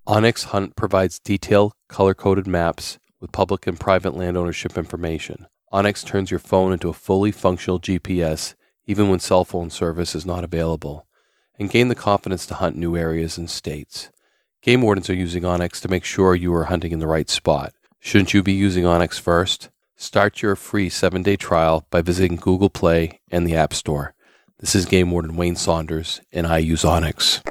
OnX Hunt provides detailed, color-coded maps with public and private land ownership information. OnX turns your phone into a fully functional GPS, even when cell phone service is not available, and gain the confidence to hunt new areas and states. Game wardens are using OnX to make sure you are hunting in the right spot. Shouldn't you be using OnX first? Start your free 7-day trial by visiting Google Play and the App Store. This is Game Warden Wayne Saunders, and I use OnX.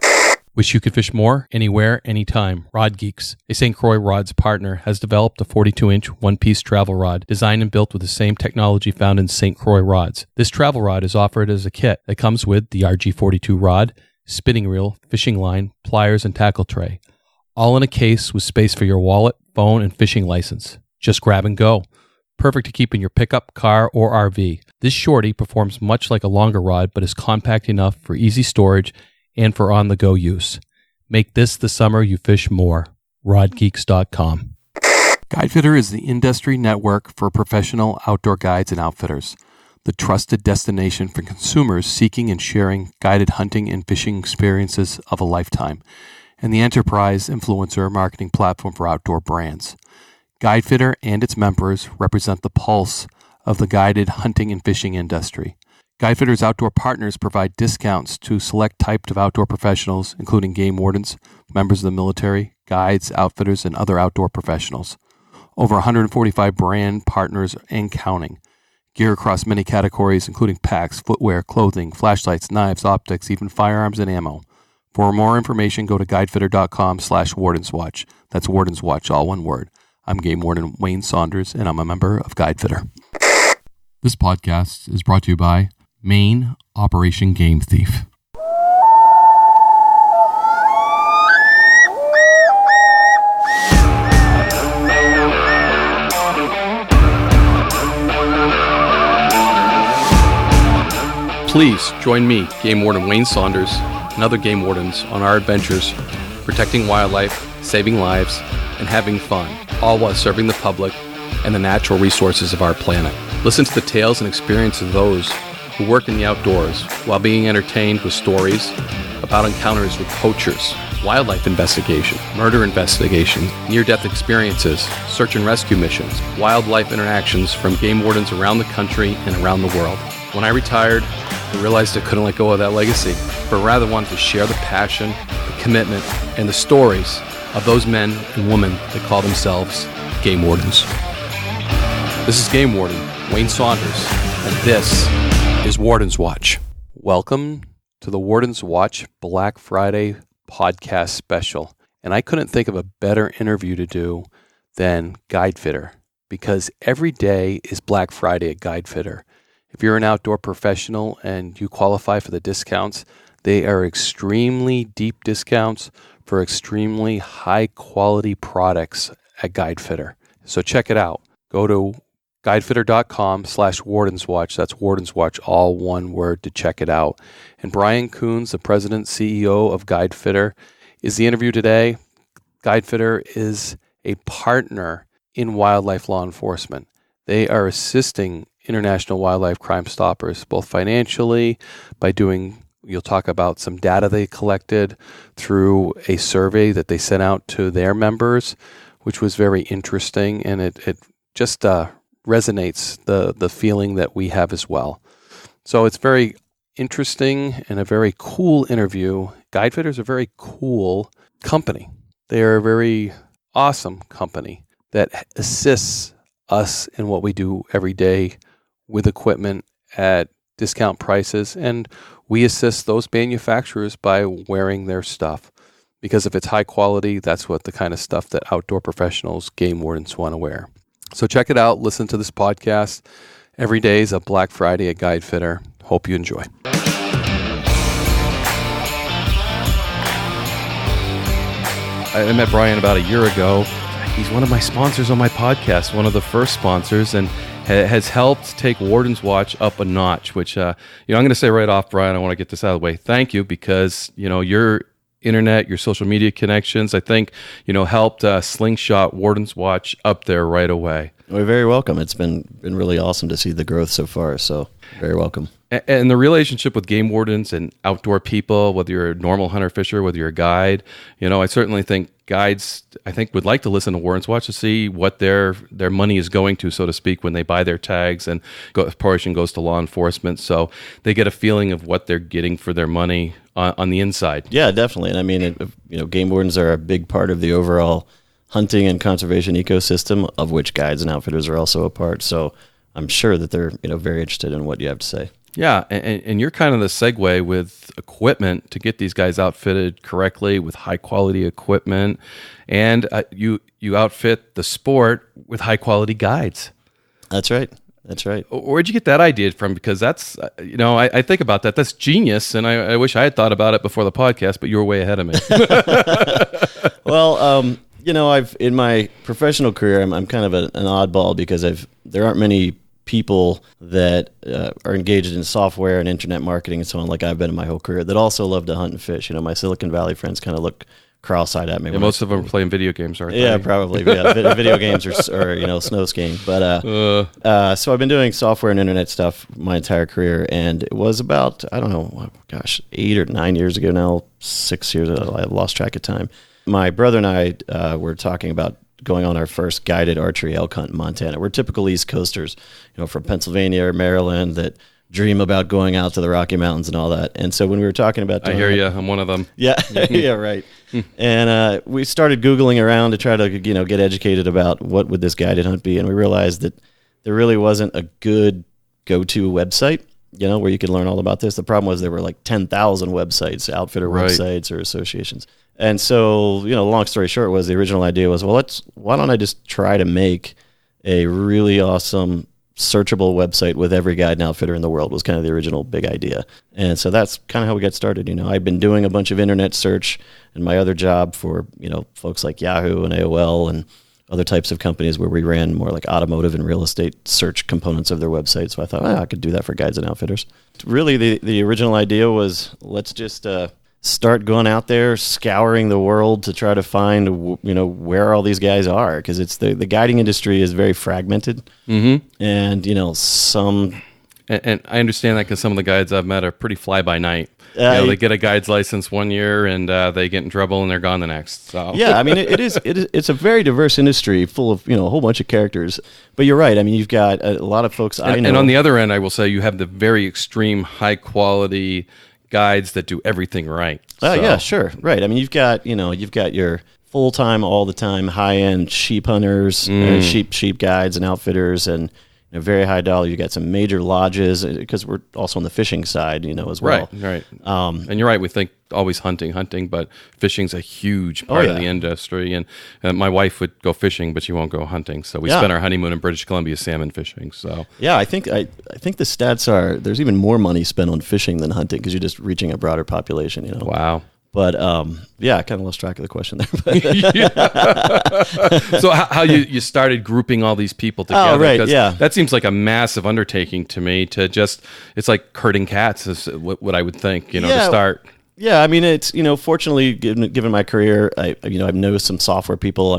Wish you could fish more, anywhere, anytime. RODgeeks, a St. Croix rods partner, has developed a 42-inch one-piece travel rod designed and built with the same technology found in St. Croix rods. This travel rod is offered as a kit that comes with the RG42 rod, spinning reel, fishing line, pliers, and tackle tray. All in a case with space for your wallet, phone, and fishing license. Just grab and go. Perfect to keep in your pickup, car, or RV. This shorty performs much like a longer rod, but is compact enough for easy storage and for on-the-go use. Make this the summer you fish more. RODgeeks.com. Guidefitter is the industry network for professional outdoor guides and outfitters, the trusted destination for consumers seeking and sharing guided hunting and fishing experiences of a lifetime, and the enterprise influencer marketing platform for outdoor brands. Guidefitter and its members represent the pulse of the guided hunting and fishing industry. Guidefitter's outdoor partners provide discounts to select types of outdoor professionals, including game wardens, members of the military, guides, outfitters, and other outdoor professionals. Over 145 brand partners and counting. Gear across many categories, including packs, footwear, clothing, flashlights, knives, optics, even firearms and ammo. For more information, go to guidefitter.com/wardenswatch. That's Wardens Watch, all one word. I'm Game Warden Wayne Saunders, and I'm a member of Guidefitter. This podcast is brought to you by Maine Operation Game Thief. Please join me, Game Warden Wayne Saunders, and other game wardens on our adventures protecting wildlife, saving lives, and having fun, all while serving the public and the natural resources of our planet. Listen to the tales and experiences of those who work in the outdoors while being entertained with stories about encounters with poachers, wildlife investigation, murder investigation, near-death experiences, search and rescue missions, wildlife interactions from game wardens around the country and around the world. When I retired, I realized I couldn't let go of that legacy, but rather wanted to share the passion, the commitment, and the stories of those men and women that call themselves game wardens. This is Game Warden Wayne Saunders, and this is Warden's Watch. Welcome to the Warden's Watch Black Friday podcast special. And I couldn't think of a better interview to do than Guidefitter, because every day is Black Friday at Guidefitter. If you're an outdoor professional and you qualify for the discounts, they are extremely deep discounts for extremely high quality products at Guidefitter. So check it out. Go to guidefitter.com/wardenswatch. That's Wardens Watch, all one word, to check it out. And Bryan Koontz, the president, CEO of Guidefitter, is the interview today. Guidefitter is a partner in wildlife law enforcement. They are assisting international wildlife crime stoppers, both financially by doing, you'll talk about some data they collected through a survey that they sent out to their members, which was very interesting, and it just resonates the feeling that we have as well. So it's very interesting and a very cool interview. Guidefitter is a very cool company. They are a very awesome company that assists us in what we do every day with equipment at discount prices, and we assist those manufacturers by wearing their stuff. Because if it's high quality, that's what the kind of stuff that outdoor professionals, game wardens want to wear. So check it out. Listen to this podcast. Every day is a Black Friday at Guidefitter. Hope you enjoy. I met Bryan about a year ago. He's one of my sponsors on my podcast, one of the first sponsors, and has helped take Warden's Watch up a notch, which, I'm going to say right off, Bryan, I want to get this out of the way. Thank you, because, your internet, your social media connections, I think, helped slingshot Warden's Watch up there right away. Well, you're very welcome. It's been really awesome to see the growth so far, so very welcome. And the relationship with game wardens and outdoor people, whether you're a normal hunter fisher, whether you're a guide, I certainly think guides, I think, would like to listen to Warden's Watch to see what their money is going to, so to speak, when they buy their tags and portion goes to law enforcement. So they get a feeling of what they're getting for their money on the inside. Yeah, definitely. And I mean, game wardens are a big part of the overall hunting and conservation ecosystem, of which guides and outfitters are also a part. So I'm sure that they're very interested in what you have to say. Yeah, and you're kind of the segue with equipment to get these guys outfitted correctly with high quality equipment, and you outfit the sport with high quality guides. That's right. Where'd you get that idea from? Because that's I think about that. That's genius, and I wish I had thought about it before the podcast, but you were way ahead of me. Well, I've in my professional career, I'm kind of an oddball because there aren't many people that are engaged in software and internet marketing and so on, like I've been in my whole career, that also love to hunt and fish. My Silicon Valley friends kind of look cross-eyed at me. Yeah, most of them are playing video games, aren't they? Yeah, probably. Yeah, video games or snow skiing. But so I've been doing software and internet stuff my entire career, and it was about 8 or 9 years ago now, 6 years ago. I've lost track of time. My brother and I were talking about going on our first guided archery elk hunt in Montana. We're typical East Coasters, from Pennsylvania or Maryland that dream about going out to the Rocky Mountains and all that. And so when we were talking about I hear you. I'm one of them. Yeah, yeah, right. And we started Googling around to try to get educated about what would this guided hunt be, and we realized that there really wasn't a good go-to website, where you could learn all about this. The problem was there were like 10,000 websites, outfitter websites or associations. And so, long story short was the original idea was, why don't I just try to make a really awesome searchable website with every guide and outfitter in the world, was kind of the original big idea. And so that's kind of how we got started. I've been doing a bunch of internet search in my other job for, folks like Yahoo and AOL and other types of companies where we ran more like automotive and real estate search components of their website. So I thought, I could do that for guides and outfitters. Really, the original idea was, let's just start going out there, scouring the world to try to find, where all these guys are, because it's the guiding industry is very fragmented, and some. And I understand that because some of the guides I've met are pretty fly by night. They get a guide's license one year and they get in trouble and they're gone the next. So yeah, I mean it's a very diverse industry full of a whole bunch of characters. But you're right. I mean, you've got a lot of folks I know. And on the other end, I will say you have the very extreme high quality guides that do everything right. Yeah, sure, right. I mean, you've got your full-time, all the time, high-end sheep hunters, sheep guides and outfitters, and very high dollar. You got some major lodges because we're also on the fishing side, as well. Right. And you're right. We think always hunting, but fishing's a huge part of the industry. And my wife would go fishing, but she won't go hunting. So we spent our honeymoon in British Columbia salmon fishing. So yeah, I think the stats are there's even more money spent on fishing than hunting because you're just reaching a broader population. Wow. But I kind of lost track of the question there. So how you started grouping all these people together? Oh, right, yeah. That seems like a massive undertaking to me. It's like herding cats is what I would think. To start. Yeah, I mean it's fortunately given my career, I've known some software people.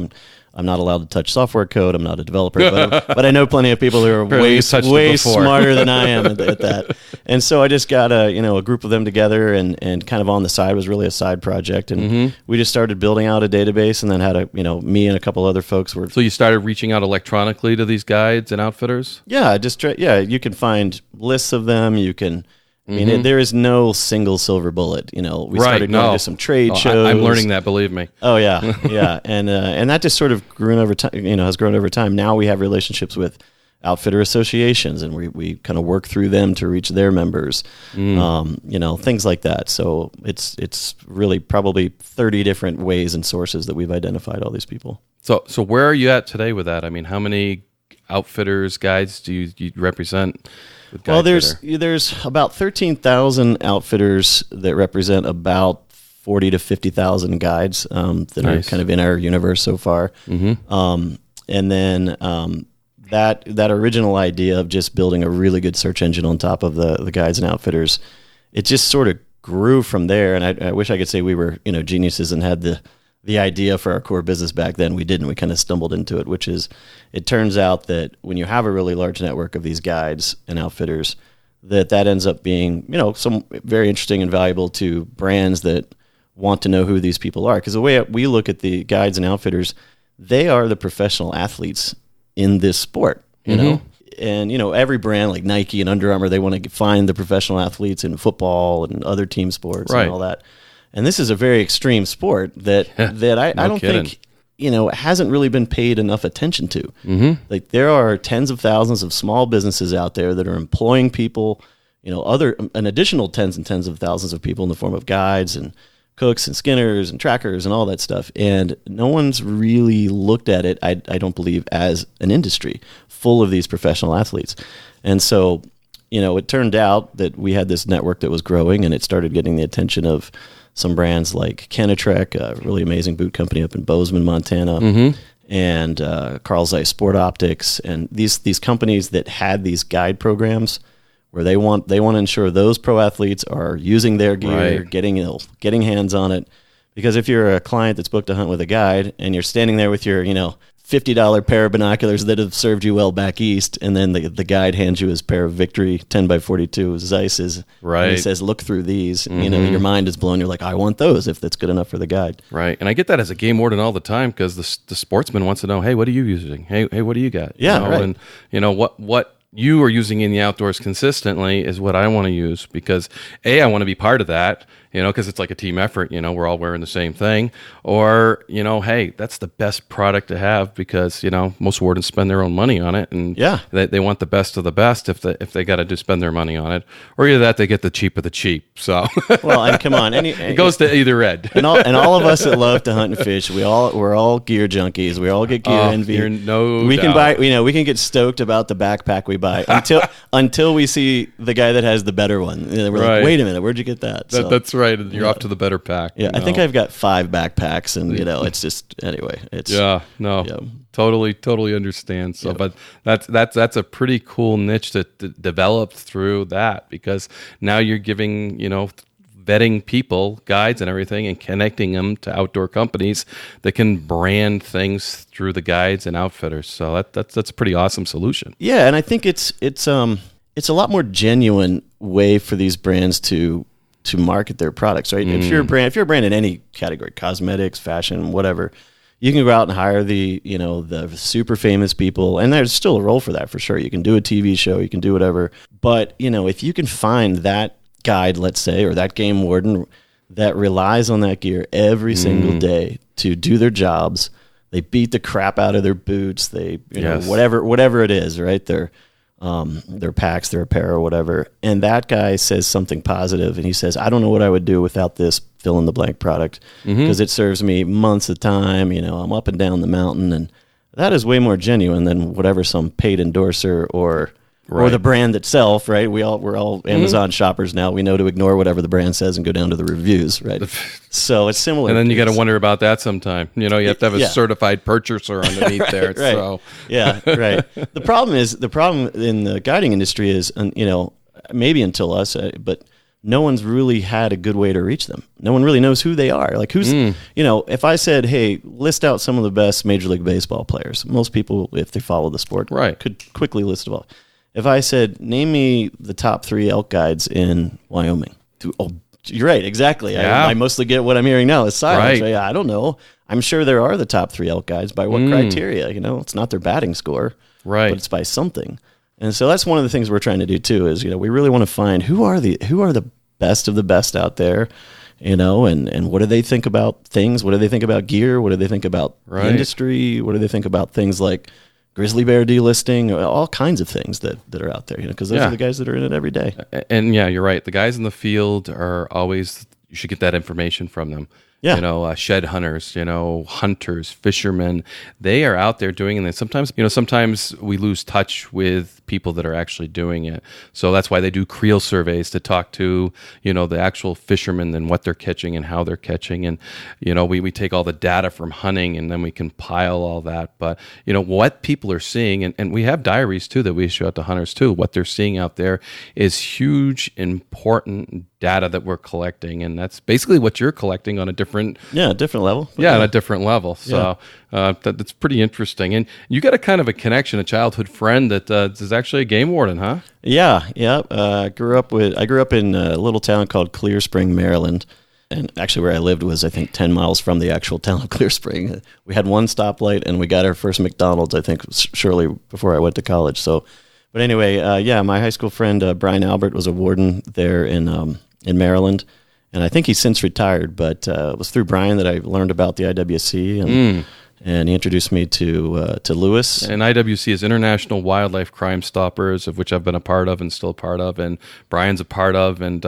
I'm not allowed to touch software code. I'm not a developer, but I know plenty of people who are way smarter than I am at that. And so I just got a group of them together and kind of on the side was really a side project. And we just started building out a database and then had me and a couple other folks were. So you started reaching out electronically to these guides and outfitters? Yeah, you can find lists of them. You can. I mean, there is no single silver bullet. We started going to some trade shows. I'm learning that, believe me. Oh yeah, yeah, and that just sort of grew over time. Has grown over time. Now we have relationships with outfitter associations, and we kind of work through them to reach their members. Things like that. So it's really probably 30 different ways and sources that we've identified all these people. So where are you at today with that? I mean, how many outfitters, guides do you represent? Well, there's about 13,000 outfitters that represent about 40 to 50,000 guides that are kind of in our universe so far. And then that original idea of just building a really good search engine on top of the guides and outfitters, it just sort of grew from there. And I wish I could say we were geniuses and had the idea for our core business back then. We didn't. We kind of stumbled into it, which is, it turns out that when you have a really large network of these guides and outfitters, that ends up being, some very interesting and valuable to brands that want to know who these people are. Because the way we look at the guides and outfitters, they are the professional athletes in this sport, you know? And, you know, every brand like Nike and Under Armour, they want to find the professional athletes in football and other team sports and all that. And this is a very extreme sport that I don't think, you know, hasn't really been paid enough attention to. Like there are tens of thousands of small businesses out there that are employing people, you know, an additional tens and tens of thousands of people in the form of guides and cooks and skinners and trackers and all that stuff. And no one's really looked at it, I don't believe, as an industry full of these professional athletes. And so, you know, it turned out that we had this network that was growing, and it started getting the attention of some brands like Canatrek, a really amazing boot company up in Bozeman, Montana, and Carl Zeiss Sport Optics, and these companies that had these guide programs where they want to ensure those pro athletes are using their gear, getting hands on it. Because if you're a client that's booked to hunt with a guide and you're standing there with your, you know, $50 pair of binoculars that have served you well back east, and then the guide hands you his pair of Victory 10x42 Zeiss's, and he says, look through these, you know, your mind is blown. You're like, I want those if that's good enough for the guide. Right. And I get that as a game warden all the time, because the sportsman wants to know, hey, what are you using? Hey, what do you got? Yeah, you know, right. And, you know, what you are using in the outdoors consistently is what I want to use, because I want to be part of that, you know, because it's like a team effort, you know, we're all wearing the same thing. Or, you know, hey, that's the best product to have, because, you know, most wardens spend their own money on it, and they want the best of the best if they got to spend their money on it. Or either that, they get the cheap of the cheap. So well, and come on, it goes to either end. and all of us that love to hunt and fish, we're all gear junkies. We all get gear envy. We can buy, you know, we can get stoked about the backpack we buy until we see the guy that has the better one. And we're like, wait a minute, where'd you get that? That's right. And you're off to the better pack. Yeah, I think I've got 5 backpacks, and you know, it's just anyway. It's totally understand. So, but that's a pretty cool niche that developed through that, because now you're giving, you know, vetting people, guides and everything, and connecting them to outdoor companies that can brand things through the guides and outfitters. So that's a pretty awesome solution. Yeah, and I think it's a lot more genuine way for these brands to market their products, right? If you're a brand in any category, cosmetics, fashion, whatever, you can go out and hire the super famous people, and there's still a role for that for sure. You can do a TV show, you can do whatever, but you know, if you can find that guide, let's say, or that game warden that relies on that gear every single day to do their jobs, they beat the crap out of their boots, they know, whatever it is, right? Their packs, their apparel, whatever. And that guy says something positive, and he says, I don't know what I would do without this fill in the blank product, because it serves me months of time. You know, I'm up and down the mountain, and that is way more genuine than whatever some paid endorser or the brand itself, right? We're all Amazon shoppers now. We know to ignore whatever the brand says and go down to the reviews, right? So it's similar. And then you got to wonder about that sometime. You know, you have to have a certified purchaser underneath there. Right. So yeah, right. The problem in the guiding industry is, you know, maybe until us, but no one's really had a good way to reach them. No one really knows who they are. Like who's, you know, if I said, hey, list out some of the best Major League Baseball players, most people, if they follow the sport, could quickly list them all. If I said, name me the top 3 elk guides in Wyoming. Oh, you're right, exactly. Yeah. I mostly get what I'm hearing now is silence. Right. I don't know. I'm sure there are the top 3 elk guides. By what criteria? You know, it's not their batting score, but it's by something. And so that's one of the things we're trying to do too. Is, you know, we really want to find who are the best of the best out there. You know, and what do they think about things? What do they think about gear? What do they think about the industry? What do they think about things like grizzly bear delisting, all kinds of things that are out there, you know, because those are the guys that are in it every day. And yeah, you're right. The guys in the field are always, you should get that information from them. Yeah. You know, shed hunters, you know, hunters, fishermen, they are out there doing it. And sometimes we lose touch with people that are actually doing it. So that's why they do creel surveys to talk to, you know, the actual fishermen and what they're catching and how they're catching. And, you know, we take all the data from hunting and then we compile all that. But, you know, what people are seeing, and we have diaries too that we issue out to hunters too, what they're seeing out there is huge, important data that we're collecting, and that's basically what you're collecting on a different level. On a different level. So that's pretty interesting. And you got a kind of a connection, a childhood friend that is actually a game warden, huh? Yeah. I grew up in a little town called Clear Spring, Maryland, And actually where I lived was, I think, 10 miles from the actual town of Clear Spring. We had one stoplight, and we got our first McDonald's, I think, shortly before I went to college. So, but anyway, my high school friend, Brian Albert, was a warden there in Maryland. And I think he's since retired, but it was through Brian that I learned about the IWC, and he introduced me to Lewis. And IWC is International Wildlife Crime Stoppers, of which I've been a part of and still part of, and Brian's a part of, and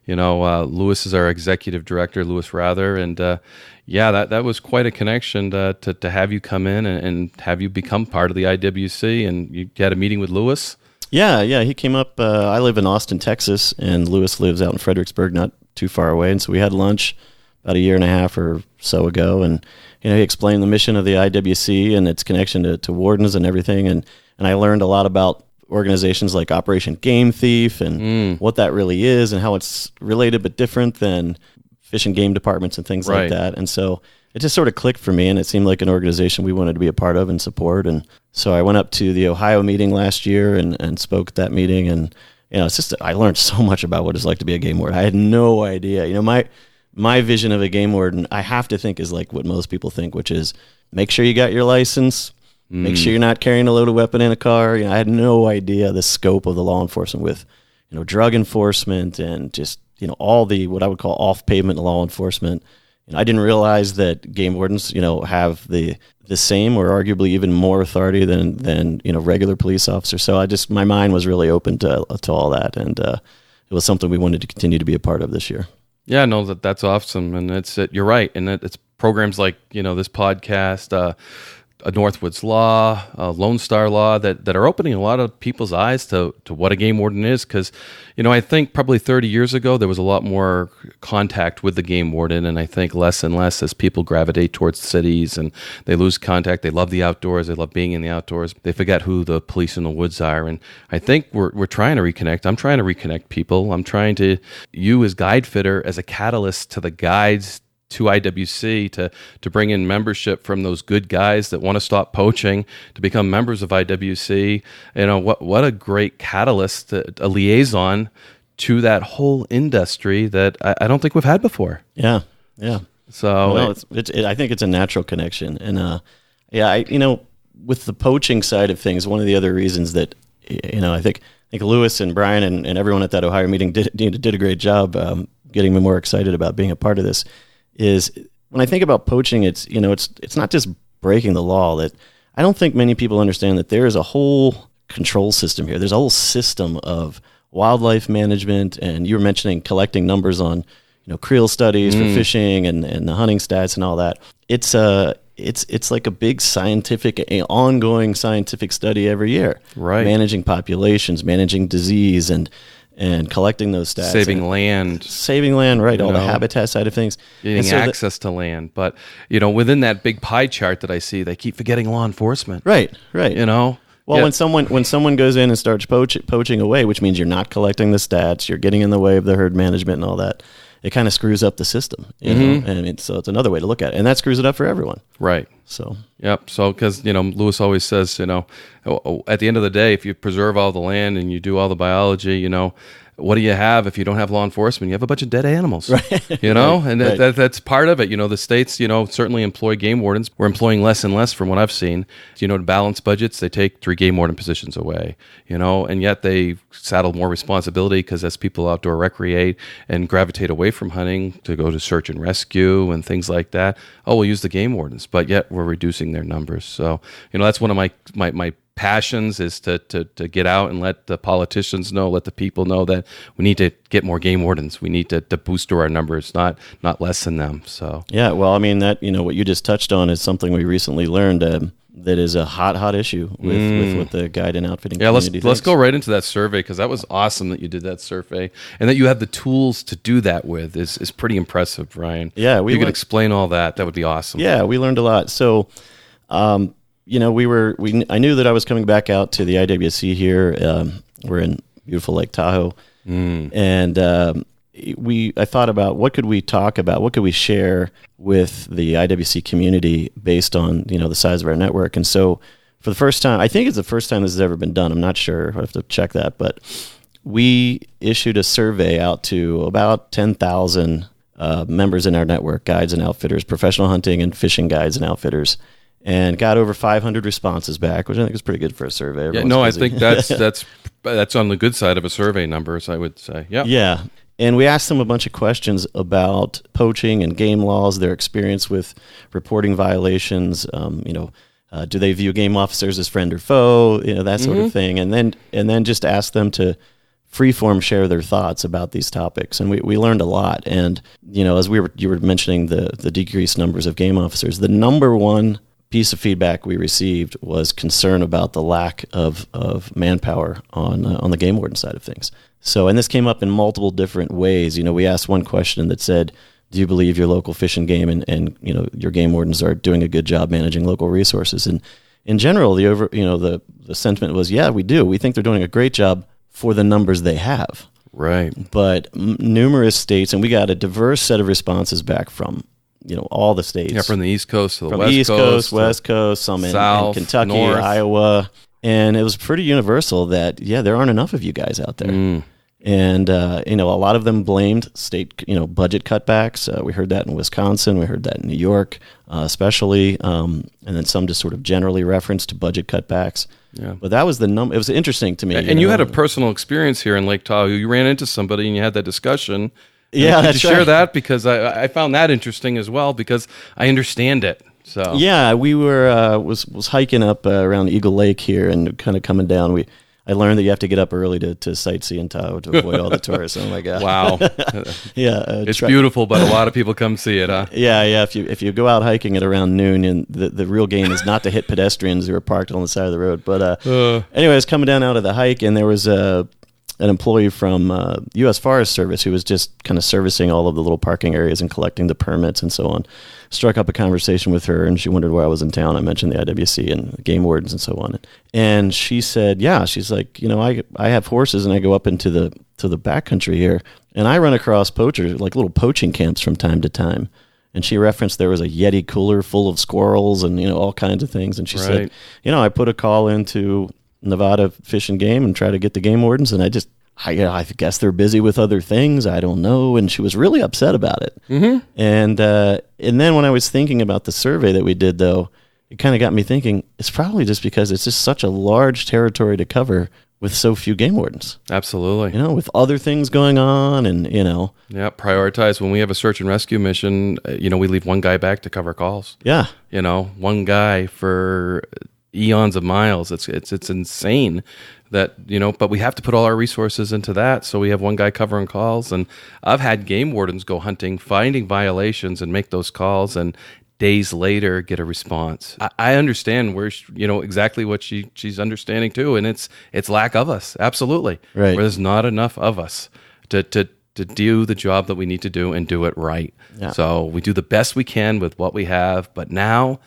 Lewis is our executive director, Lewis Rather, and that was quite a connection to have you come in and have you become part of the IWC, and you had a meeting with Lewis. Yeah, he came up. I live in Austin, Texas, and Lewis lives out in Fredericksburg, not too far away, and so we had lunch about a year and a half or so ago, and he explained the mission of the IWC and its connection to Wardens and everything, and I learned a lot about organizations like Operation Game Thief and what that really is and how it's related but different than fish and game departments and things like that. And so it just sort of clicked for me, and it seemed like an organization we wanted to be a part of and support. And so I went up to the Ohio meeting last year and spoke at that meeting, and it's just, I learned so much about what it's like to be a game warden. I had no idea. My vision of a game warden, I have to think, is like what most people think, which is make sure you got your license, make sure you're not carrying a loaded weapon in a car. I had no idea the scope of the law enforcement with, drug enforcement and just, all the, what I would call off-pavement law enforcement. I didn't realize that game wardens, have the same or arguably even more authority than regular police officers. So my mind was really open to all that, and it was something we wanted to continue to be a part of this year. Yeah, no, that's awesome, and you're right, and it's programs like this podcast, a Northwoods Law, a Lone Star Law that are opening a lot of people's eyes to what a game warden is, because I think probably 30 years ago there was a lot more contact with the game warden, and I think less and less as people gravitate towards cities and they lose contact. They love the outdoors, they love being in the outdoors, they forget who the police in the woods are, and I think we're trying to reconnect. I'm trying to reconnect people. I'm trying to, you as Guidefitter, as a catalyst to the guides to IWC, to bring in membership from those good guys that want to stop poaching, to become members of IWC. What a great catalyst, a liaison to that whole industry that I don't think we've had before. Yeah. So I think it's a natural connection, and with the poaching side of things, one of the other reasons that I think Lewis and Brian and everyone at that Ohio meeting did a great job getting me more excited about being a part of this. Is when I think about poaching, it's not just breaking the law. That I don't think many people understand that there is a whole control system here. There's a whole system of wildlife management, and you were mentioning collecting numbers on creel studies for fishing and the hunting stats and all that. It's like a big ongoing scientific study every year. Right, managing populations, managing disease, and collecting those stats. Saving land, right, all the habitat side of things. Getting access to land. But, within that big pie chart that I see, they keep forgetting law enforcement. Right. Well, when someone goes in and starts poaching away, which means you're not collecting the stats, you're getting in the way of the herd management and all that, it kind of screws up the system, and so it's another way to look at it, and that screws it up for everyone. Right. So. Yep. So, because Lewis always says, at the end of the day, if you preserve all the land and you do all the biology, what do you have if you don't have law enforcement? You have a bunch of dead animals, right. And that's part of it. The states, certainly employ game wardens. We're employing less and less from what I've seen. To balance budgets, they take 3 game warden positions away, and yet they saddle more responsibility because as people outdoor recreate and gravitate away from hunting to go to search and rescue and things like that, we'll use the game wardens, but yet we're reducing their numbers. So, that's one of my passions is to get out and let the politicians know, let the people know that we need to get more game wardens. We need to boost our numbers, not lessen them. So yeah, well, I mean that what you just touched on is something we recently learned that is a hot issue with what the guide and outfitting community let's go right into that survey, because that was awesome that you did that survey and that you have the tools to do that with is pretty impressive, Brian. Yeah, if you could explain all that would be awesome. Yeah, we learned a lot. So I knew that I was coming back out to the IWC here. We're in beautiful Lake Tahoe, and I thought about what could we talk about, what could we share with the IWC community based on the size of our network. And so for the first time, I think it's the first time this has ever been done. I'm not sure. I have to check that, but we issued a survey out to about 10,000 members in our network, guides and outfitters, professional hunting and fishing guides and outfitters, and got over 500 responses back, which I think is pretty good for a survey. Yeah, no, I think that's on the good side of a survey numbers, I would say. Yeah. Yeah. And we asked them a bunch of questions about poaching and game laws, their experience with reporting violations, do they view game officers as friend or foe, that sort of thing. And then just ask them to freeform share their thoughts about these topics. And we learned a lot. And, as you were mentioning the decreased numbers of game officers, the number one piece of feedback we received was concern about the lack of manpower on the game warden side of things. So, and this came up in multiple different ways. We asked one question that said, do you believe your local fish and game and your game wardens are doing a good job managing local resources? And in general, the sentiment was, yeah, we do. We think they're doing a great job for the numbers they have. Right. But numerous states, and we got a diverse set of responses back from all the states. Yeah, from the East Coast to the from West East Coast, West Coast, some in Kentucky, North. Iowa. And it was pretty universal that, yeah, there aren't enough of you guys out there. And, a lot of them blamed state, budget cutbacks. We heard that in Wisconsin. We heard that in New York, especially. And then some just sort of generally referenced to budget cutbacks. Yeah. But that was the number. It was interesting to me. And you had a personal experience here in Lake Tahoe. You ran into somebody and you had that discussion. Yeah, that's right. Share that, because I found that interesting as well, because I understand it. So yeah, we were was hiking up around Eagle Lake here and kind of coming down. I learned that you have to get up early to sightsee in Tahoe to avoid all the tourists. Oh my god! Wow. Yeah, it's beautiful, but a lot of people come see it, huh? Yeah. If you go out hiking at around noon, and the real game is not to hit pedestrians who are parked on the side of the road. But anyway, I was coming down out of the hike, and there was an employee from U.S. Forest Service who was just kind of servicing all of the little parking areas and collecting the permits and so on. Struck up a conversation with her, and she wondered why I was in town. I mentioned the IWC and game wardens and so on. And she said, yeah, she's like, I have horses and I go up into the backcountry here, and I run across poachers, like little poaching camps from time to time. And she referenced there was a Yeti cooler full of squirrels and, all kinds of things. And she said, I put a call into Nevada Fish and Game and try to get the game wardens, and I guess they're busy with other things. I don't know. And she was really upset about it. Mm-hmm. And then when I was thinking about the survey that we did, though, it kind of got me thinking, it's probably just because it's just such a large territory to cover with so few game wardens. Absolutely. With other things going on and, Yeah, prioritize. When we have a search and rescue mission, we leave one guy back to cover calls. Yeah. One guy for eons of miles. It's insane that, but we have to put all our resources into that. So we have one guy covering calls, and I've had game wardens go hunting, finding violations and make those calls, and days later get a response. I understand where, exactly what she's understanding too. And it's lack of us. Absolutely. Right. Where there's not enough of us to do the job that we need to do and do it right. Yeah. So we do the best we can with what we have, but now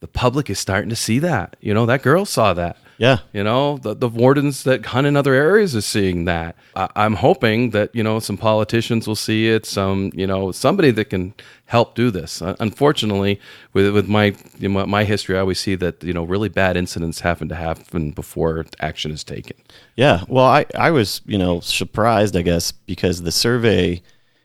the public is starting to see that. That girl saw that. Yeah. The wardens that hunt in other areas are seeing that. I'm hoping that, some politicians will see it, somebody that can help do this. Unfortunately, with my history, I always see that, really bad incidents happen before action is taken. Yeah. Well, I was, surprised, I guess, because the survey,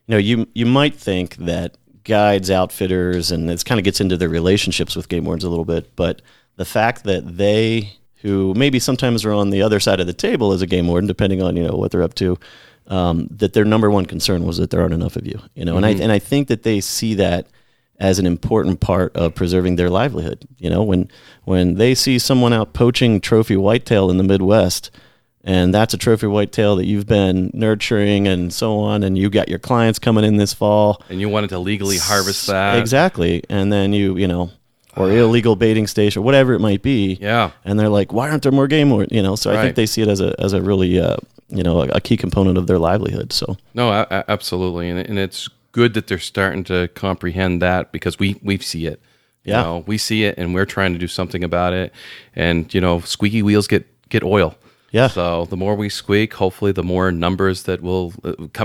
you might think that guides, outfitters, and it kind of gets into their relationships with game wardens a little bit, but the fact that they, who maybe sometimes are on the other side of the table as a game warden, depending on what they're up to, that their number one concern was that there aren't enough of you. Mm-hmm. And I think that they see that as an important part of preserving their livelihood. When they see someone out poaching trophy whitetail in the Midwest, and that's a trophy whitetail that you've been nurturing and so on, and you got your clients coming in this fall, and you wanted to legally harvest that, exactly, and then or illegal baiting station, or whatever it might be. Yeah. And they're like, why aren't there more game wardens? So I think they see it as a really, a key component of their livelihood. So no, absolutely. And it's good that they're starting to comprehend that, because we see it. Yeah. We see it, and we're trying to do something about it. And, squeaky wheels get oil. Yeah. So the more we squeak, hopefully the more numbers that will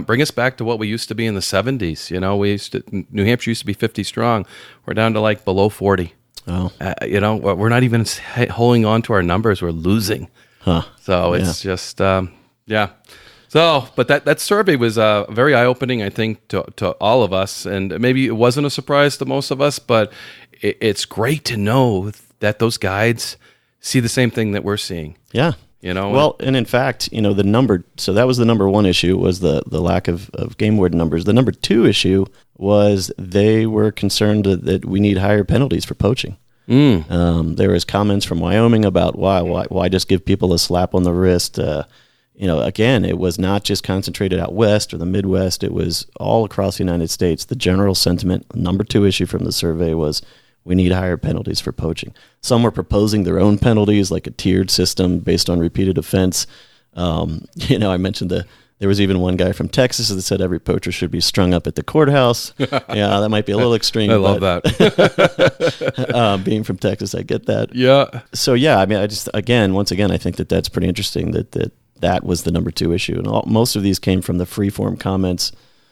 bring us back to what we used to be in the 70s. New Hampshire used to be 50 strong. We're down to like below 40. Oh. We're not even holding on to our numbers. We're losing. Huh. So it's just, yeah. So, but that survey was very eye-opening, I think, to all of us. And maybe it wasn't a surprise to most of us, but it's great to know that those guides see the same thing that we're seeing. Yeah. Well, and in fact, so that was the number one issue, was the lack of game warden numbers. The number two issue was they were concerned that we need higher penalties for poaching. There was comments from Wyoming about why just give people a slap on the wrist. Again, it was not just concentrated out west or the Midwest. It was all across the United States. The general sentiment, number two issue from the survey, was we need higher penalties for poaching. Some were proposing their own penalties, like a tiered system based on repeated offense. I mentioned there was even one guy from Texas that said every poacher should be strung up at the courthouse. Yeah, that might be a little extreme. I love that. Being from Texas, I get that. Yeah. So, yeah, I mean, once again, I think that's pretty interesting that was the number two issue. And most of these came from the free-form comments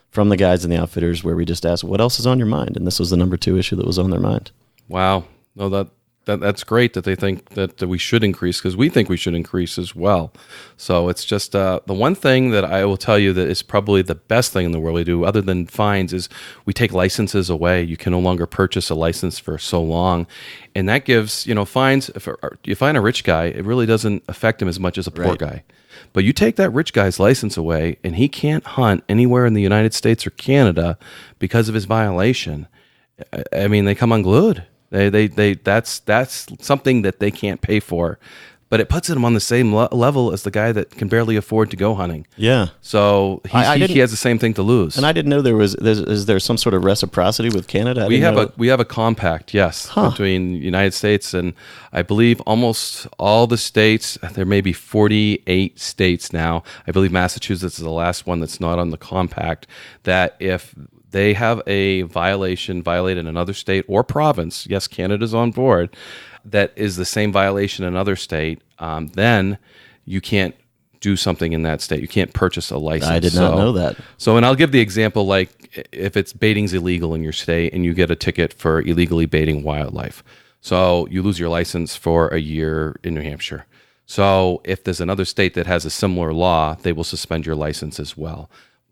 from the guides and the outfitters, where we just asked, what else is on your mind? And this was the number two issue that was on their mind. Wow. No, that's great that they think that we should increase, because we think we should increase as well. So it's just the one thing that I will tell you that is probably the best thing in the world we do, other than fines, is we take licenses away. You can no longer purchase a license for so long. And that gives, fines. If you find a rich guy, it really doesn't affect him as much as a poor guy. But you take that rich guy's license away, and he can't hunt anywhere in the United States or Canada because of his violation. I mean, they come unglued. That's something that they can't pay for, but it puts him on the same level as the guy that can barely afford to go hunting. Yeah. So he has the same thing to lose. And I didn't know is there some sort of reciprocity with Canada? We have a compact, yes, between the United States and I believe almost all the states. There may be 48 states now. I believe Massachusetts is the last one that's not on the compact, that if they have a violation violated in another state or province, yes, Canada's on board, that is the same violation in another state, then you can't do something in that state. You can't purchase a license. I did not know that. So, and I'll give the example, like if baiting's illegal in your state and you get a ticket for illegally baiting wildlife. So you lose your license for a year in New Hampshire. So if there's another state that has a similar law, they will suspend your license as well.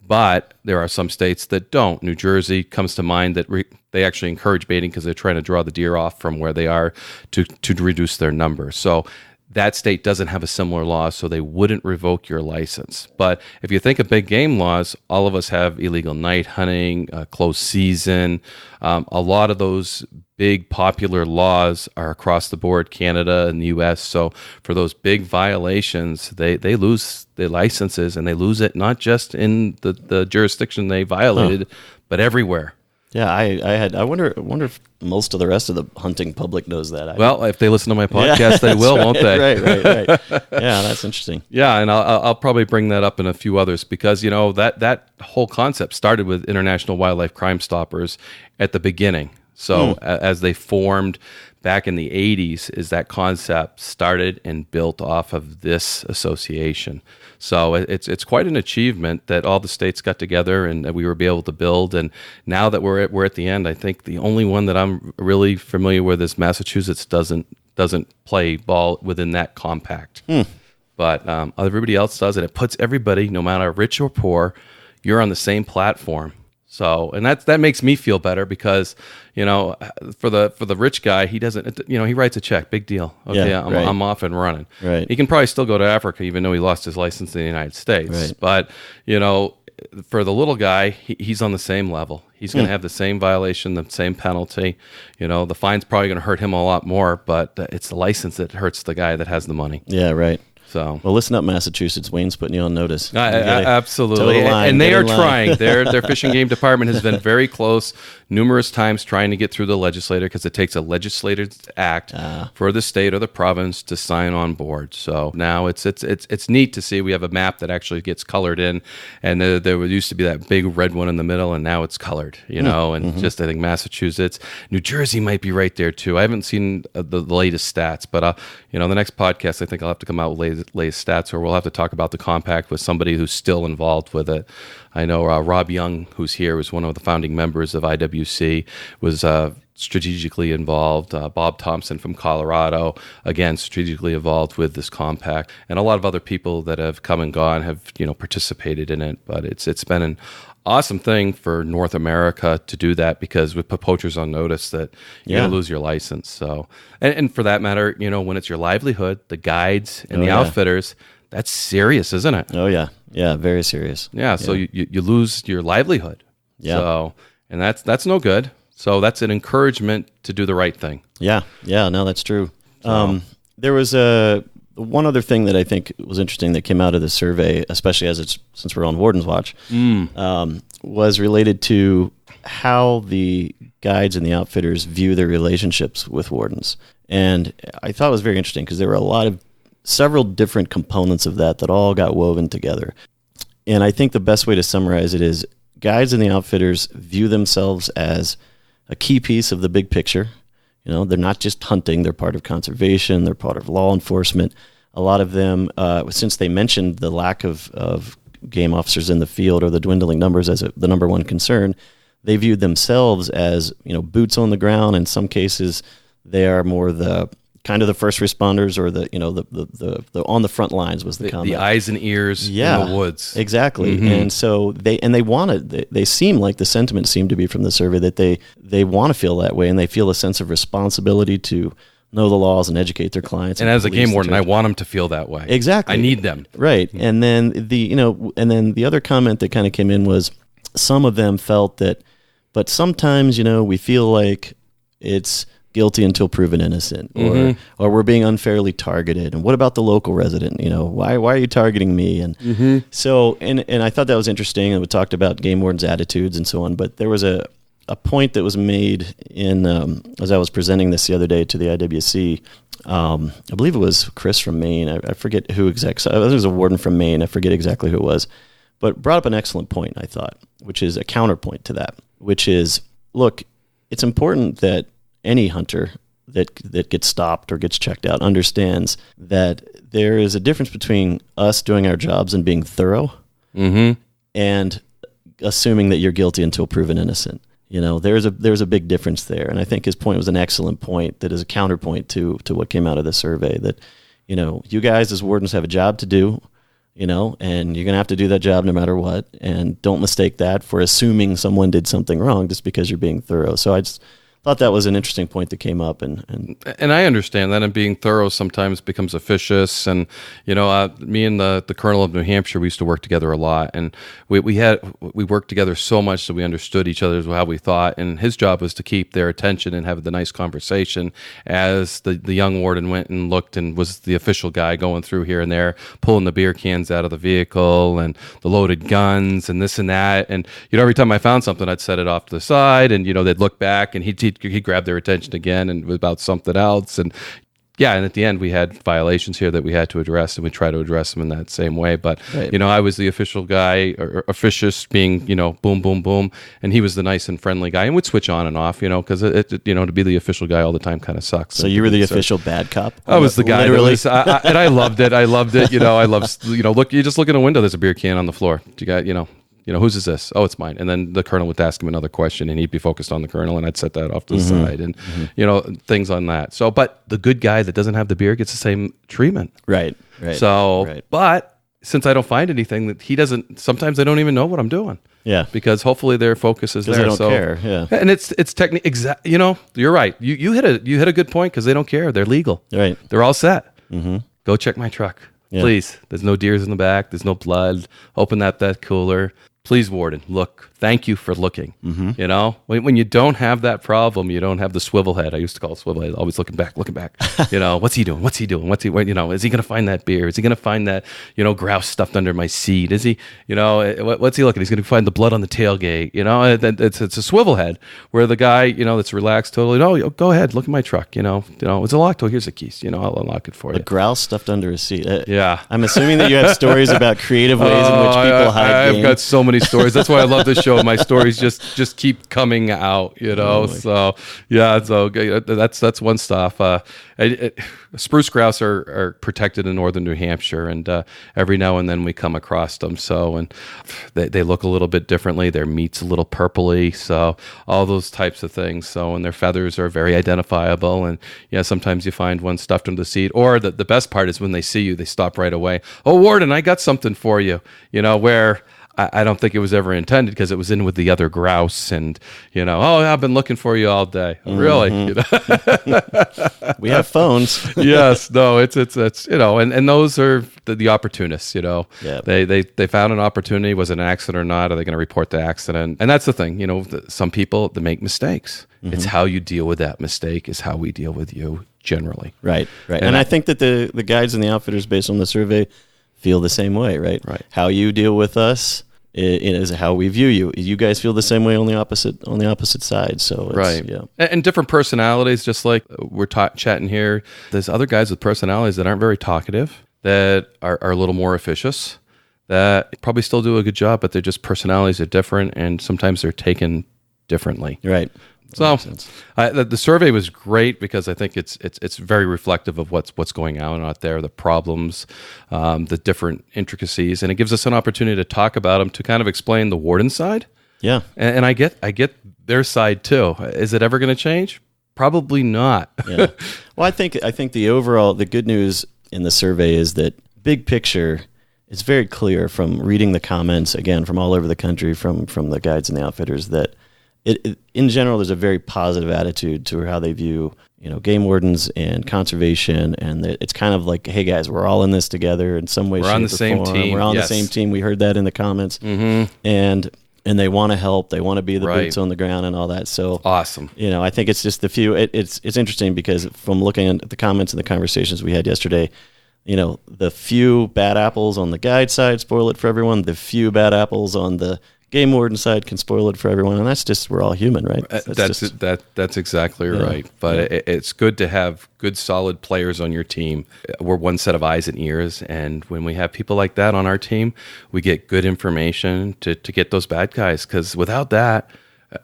But there are some states that don't. New Jersey comes to mind, that they actually encourage baiting because they're trying to draw the deer off from where they are to reduce their number. So that state doesn't have a similar law, so they wouldn't revoke your license. But if you think of big game laws, all of us have illegal night hunting, closed season. A lot of those big popular laws are across the board, Canada and the U.S. So for those big violations, they lose their licenses, and they lose it not just in the jurisdiction they violated, but everywhere. Yeah, I wonder if most of the rest of the hunting public knows that. Well, if they listen to my podcast, they will, won't they? Right. Yeah, that's interesting. Yeah, and I'll probably bring that up in a few others, because that whole concept started with International Wildlife Crime Stoppers at the beginning. So as they formed back in the 80s, is that concept started and built off of this association. So it's quite an achievement that all the states got together and that we were able to build. And now that we're at the end, I think the only one that I'm really familiar with is Massachusetts doesn't play ball within that compact. But everybody else does, and it puts everybody, no matter rich or poor, you're on the same platform. So, and that makes me feel better, because, for the rich guy, he doesn't, he writes a check, big deal. Okay, yeah, I'm off and running. Right. He can probably still go to Africa, even though he lost his license in the United States. Right. But, for the little guy, he's on the same level. He's going to have the same violation, the same penalty. The fine's probably going to hurt him a lot more, but it's the license that hurts the guy that has the money. Yeah, right. So, well, listen up, Massachusetts. Wayne's putting you on notice. Absolutely, and they are trying. Their fishing game department has been very close numerous times, trying to get through the legislature, because it takes a legislative act for the state or the province to sign on board. So now it's neat to see. We have a map that actually gets colored in, and there used to be that big red one in the middle, and now it's colored. And just, I think Massachusetts, New Jersey might be right there too. I haven't seen the latest stats, but the next podcast, I think I'll have to come out with latest stats, or we'll have to talk about the compact with somebody who's still involved with it. I know Rob Young, who's here, was one of the founding members of IWC IWC was strategically involved. Bob Thompson from Colorado, again, strategically involved with this compact, and a lot of other people that have come and gone have participated in it. But it's been an awesome thing for North America to do that, because we put poachers on notice that you're going to lose your license. So, and for that matter, when it's your livelihood, the guides and the outfitters, that's serious, isn't it? Oh yeah, yeah, very serious. Yeah, so you lose your livelihood. Yeah, so and that's no good. So that's an encouragement to do the right thing. Yeah, no, that's true. There was one other thing that I think was interesting that came out of the survey, especially since we're on Warden's Watch, was related to how the guides and the outfitters view their relationships with wardens. And I thought it was very interesting because there were several different components of that all got woven together. And I think the best way to summarize it is guides and the outfitters view themselves as a key piece of the big picture. They're not just hunting, they're part of conservation, they're part of law enforcement. A lot of them, since they mentioned the lack of game officers in the field or the dwindling numbers as the number one concern, they viewed themselves as, boots on the ground. In some cases, they are more the kind of the first responders, or the on the front lines was the comment. The eyes and ears in the woods. Exactly. Mm-hmm. And so they seem like the sentiment seemed to be from the survey that they want to feel that way, and they feel a sense of responsibility to know the laws and educate their clients. And as a game warden, I want them to feel that way. Exactly. I need them. Right. And then the other comment that kind of came in was some of them felt that, but sometimes, we feel like it's guilty until proven innocent, or we're being unfairly targeted. And what about the local resident? Why are you targeting me? And so, and I thought that was interesting. And we talked about game wardens' attitudes and so on. But there was a point that was made in as I was presenting this the other day to the IWC. I believe it was Chris from Maine. I forget who exactly. I think it was a warden from Maine. I forget exactly who it was, but brought up an excellent point, I thought, which is a counterpoint to that, which is, look, it's important that any hunter that gets stopped or gets checked out understands that there is a difference between us doing our jobs and being thorough and assuming that you're guilty until proven innocent. There's a big difference there. And I think his point was an excellent point that is a counterpoint to what came out of the survey, that, you guys as wardens have a job to do, and you're going to have to do that job no matter what. And don't mistake that for assuming someone did something wrong just because you're being thorough. So I just thought that was an interesting point that came up, and I understand that, and being thorough sometimes becomes officious. And me and the Colonel of New Hampshire, we used to work together a lot, and we worked together so much that we understood each other, how we thought. And his job was to keep their attention and have the nice conversation as the young warden went and looked and was the official guy going through here and there, pulling the beer cans out of the vehicle and the loaded guns and this and that. And every time I found something, I'd set it off to the side, and they'd look back, and he'd grabbed their attention again and was about something else. And at the end we had violations here that we had to address, and we try to address them in that same way. But right. I was the official guy, or officious, being boom boom boom, and he was the nice and friendly guy, and would switch on and off, because it to be the official guy all the time kind of sucks. So you were the official bad cop? I was the guy, literally. And I loved it. I loved it. Look, you just look in a window, there's a beer can on the floor. You got whose is this? Oh, it's mine. And then the colonel would ask him another question, and he'd be focused on the colonel, and I'd set that off to the side, and things on that. So, but the good guy that doesn't have the beer gets the same treatment. Right. So, but since I don't find anything that he doesn't, sometimes I don't even know what I'm doing. Yeah. Because hopefully their focus is there. They don't care. Yeah. And it's you're right. You hit a good point, because they don't care. They're legal. Right. They're all set. Go check my truck. Yeah. Please. There's no deers in the back. There's no blood. Open that cooler. Please, warden, look. Thank you for looking. When you don't have that problem, you don't have the swivel head. I used to call it swivel head, always looking back. What's he doing? Is he going to find that beer? Is he going to find that, grouse stuffed under my seat? Is he, what's he looking? He's going to find the blood on the tailgate. It's a swivel head, where the guy, that's relaxed totally. No, go ahead, look at my truck. It's a locked. Oh, here's the keys. I'll unlock it for you. A grouse stuffed under a seat. Yeah. I'm assuming that you have stories about creative ways in which people hide I've game. got so many many stories. That's why I love this show. My stories just keep coming out, So yeah, so that's one stuff. Spruce grouse are protected in northern New Hampshire, and every now and then we come across them. So, and they look a little bit differently. Their meat's a little purpley, so all those types of things. So, and their feathers are very identifiable. And yeah, sometimes you find one stuffed under the seat. Or the best part is when they see you, they stop right away. Oh, Warden, I got something for you. Where I don't think it was ever intended, because it was in with the other grouse, and oh, I've been looking for you all day. Mm-hmm. Really? We have phones. Yes, no, it's and those are the opportunists. Yeah. They found an opportunity. Was it an accident or not? Are they going to report the accident? And that's the thing. Some people, they make mistakes. Mm-hmm. It's how you deal with that mistake is how we deal with you generally. Right. And I think that the guides and the outfitters, based on the survey, feel the same way, right? Right. How you deal with us is how we view you. You guys feel the same way on the opposite side. So it's, right. Yeah. And different personalities, just like we're chatting here. There's other guys with personalities that aren't very talkative, that are a little more officious, that probably still do a good job, but their just personalities are different, and sometimes they're taken differently. Right. So the survey was great, because I think it's very reflective of what's going on out there, the problems, the different intricacies, and it gives us an opportunity to talk about them, to kind of explain the Warden side. Yeah, and I get their side too. Is it ever going to change? Probably not. Yeah. Well, I think the good news in the survey is that big picture, it's very clear from reading the comments, again, from all over the country, from the guides and the outfitters, that in general, there's a very positive attitude to how they view, game wardens and conservation, and it's kind of like, hey guys, we're all in this together in some way. We're on the same team. We're on the same team. We heard that in the comments, mm-hmm. and they want to help. They want to be the boots on the ground and all that. So awesome. I think it's just the few. It's interesting, because from looking at the comments and the conversations we had yesterday, the few bad apples on the guide side spoil it for everyone. The few bad apples on the game warden side can spoil it for everyone, and that's just, we're all human, right? That's exactly right. But it's good to have good, solid players on your team. We're one set of eyes and ears, and when we have people like that on our team, we get good information to get those bad guys. Because without that,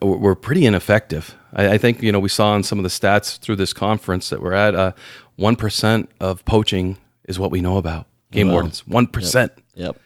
we're pretty ineffective. I think we saw in some of the stats through this conference that we're at 1% of poaching is what we know about game wardens. 1%. Yep.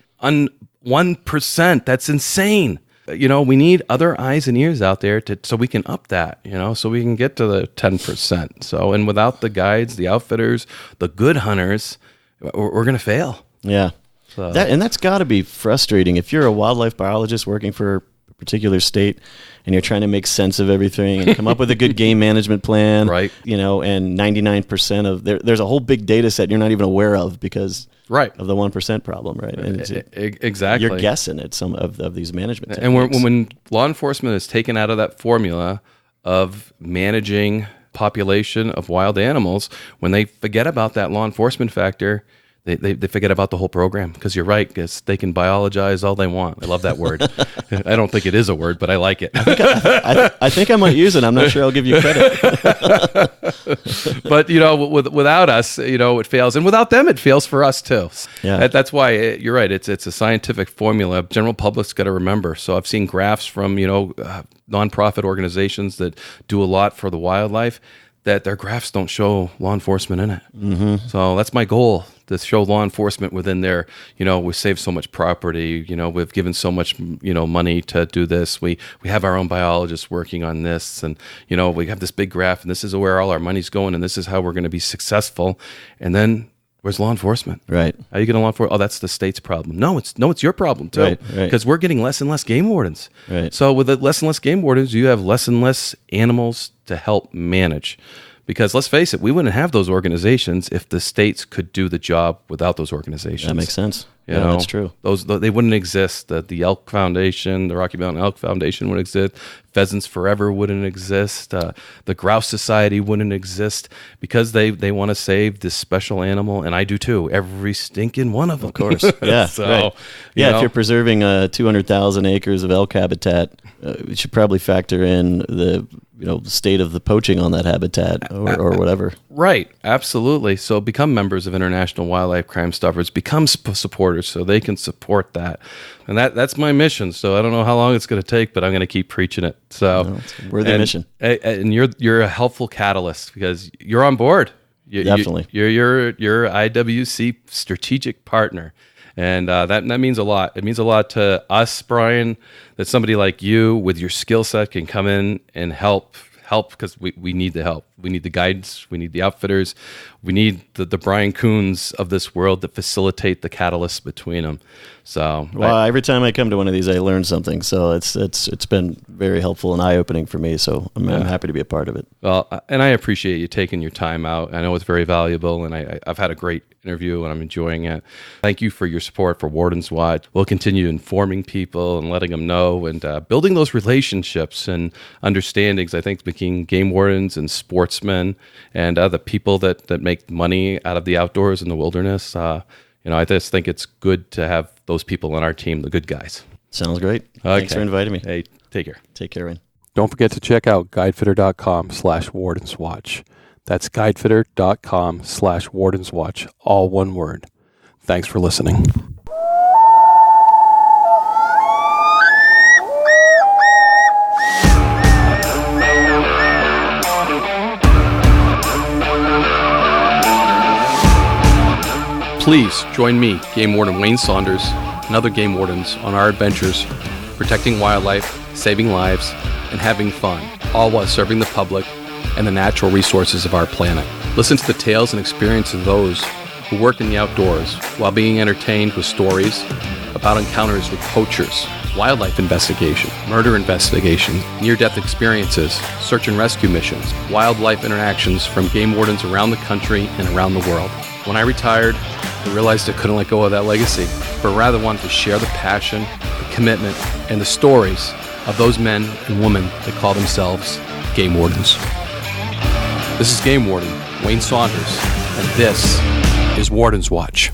1%. That's insane. We need other eyes and ears out there so we can up that, so we can get to the 10%. So, and without the guides, the outfitters, the good hunters, we're going to fail. Yeah. So. That's got to be frustrating. If you're a wildlife biologist working for a particular state, and you're trying to make sense of everything and come up with a good game management plan, right? And 99% of there's a whole big data set you're not even aware of because of the 1% problem, right? And exactly. You're guessing at some of these management techniques. And when law enforcement is taken out of that formula of managing population of wild animals, when they forget about that law enforcement factor, They forget about the whole program, because you're right, because they can biologize all they want. I love that word. I don't think it is a word, but I like it. I think I might use it. I'm not sure I'll give you credit. But, without us, it fails. And without them, it fails for us too. Yeah. That's why, you're right, it's a scientific formula. General public's got to remember. So I've seen graphs from, nonprofit organizations that do a lot for the wildlife, that their graphs don't show law enforcement in it. Mm-hmm. So that's my goal, to show law enforcement within there. We saved so much property, we've given so much, money to do this. We have our own biologists working on this, and, we have this big graph, and this is where all our money's going, and this is how we're going to be successful. And then where's law enforcement? Right. How are you going to law enforce? Oh, that's the state's problem. No, it's your problem too. Right. Because we're getting less and less game wardens. Right. So with the less and less game wardens, you have less and less animals to help manage. Because let's face it, we wouldn't have those organizations if the states could do the job without those organizations. That makes sense. That's true. They wouldn't exist. The Elk Foundation, the Rocky Mountain Elk Foundation would exist. Pheasants Forever wouldn't exist. The Grouse Society wouldn't exist because they want to save this special animal, and I do too. Every stinking one of them. Of course. Yeah. So, right. If you're preserving 200,000 acres of elk habitat, you should probably factor in the state of the poaching on that habitat or whatever. Right, absolutely. So become members of International Wildlife Crime Stoppers, become supporters so they can support that. And that's my mission. So I don't know how long it's going to take, but I'm going to keep preaching it. So it's a worthy mission. And you're a helpful catalyst because you're on board. Definitely. You're IWC strategic partner. And that means a lot. It means a lot to us, Bryan, that somebody like you with your skill set can come in and help because we need the help. We need the guidance. We need the outfitters. We need the Bryan Koontz of this world that facilitate the catalyst between them. So, every time I come to one of these, I learn something. So it's been very helpful and eye-opening for me. So I'm happy to be a part of it. Well, and I appreciate you taking your time out. I know it's very valuable, and I've had a great interview, and I'm enjoying it. Thank you for your support for Wardens Watch. We'll continue informing people and letting them know and building those relationships and understandings, I think, between game wardens and sportsmen and the people that make money out of the outdoors and the wilderness. I just think it's good to have those people on our team, the good guys. Sounds great. Okay. Thanks for inviting me. Hey, take care. Take care, Ryan. Don't forget to check out guidefitter.com/wardenswatch. That's guidefitter.com/wardenswatch, all one word. Thanks for listening. Please join me, Game Warden Wayne Saunders, and other game wardens on our adventures, protecting wildlife, saving lives, and having fun, all while serving the public and the natural resources of our planet. Listen to the tales and experiences of those who work in the outdoors while being entertained with stories about encounters with poachers, wildlife investigation, murder investigation, near-death experiences, search and rescue missions, wildlife interactions from game wardens around the country and around the world. When I retired, I realized I couldn't let go of that legacy, but rather wanted to share the passion, the commitment, and the stories of those men and women that call themselves game wardens. This is Game Warden Wayne Saunders, and this is Wardens Watch.